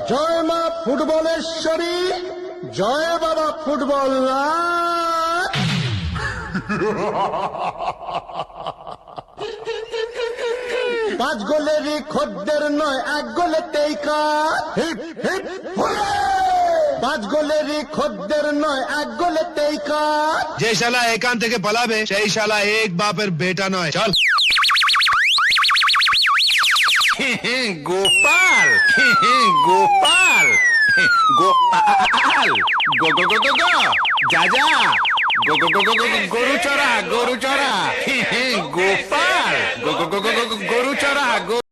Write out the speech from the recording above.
জয় মা ফুটবলেশ্বরী, জয় বাবা ফুটবল না। পাঁচ গোলেরই খদ্দের নয়, এক গোলেতেই কাজ। পাঁচ গোলেরই খদ্দের নয়, এক গোলেতেই কাজ। যে শালা এখান থেকে পালাবে সেই শালা এক বাপের বেটা নয়। চল। গোপাল, গোপাল, গোপাল, গো গো গো গো গো, যা যা, গো গো গো গো গো, গরু চড়া, গরু চড়া, গোপাল, গো গো গো গো গো, গরু চড়া।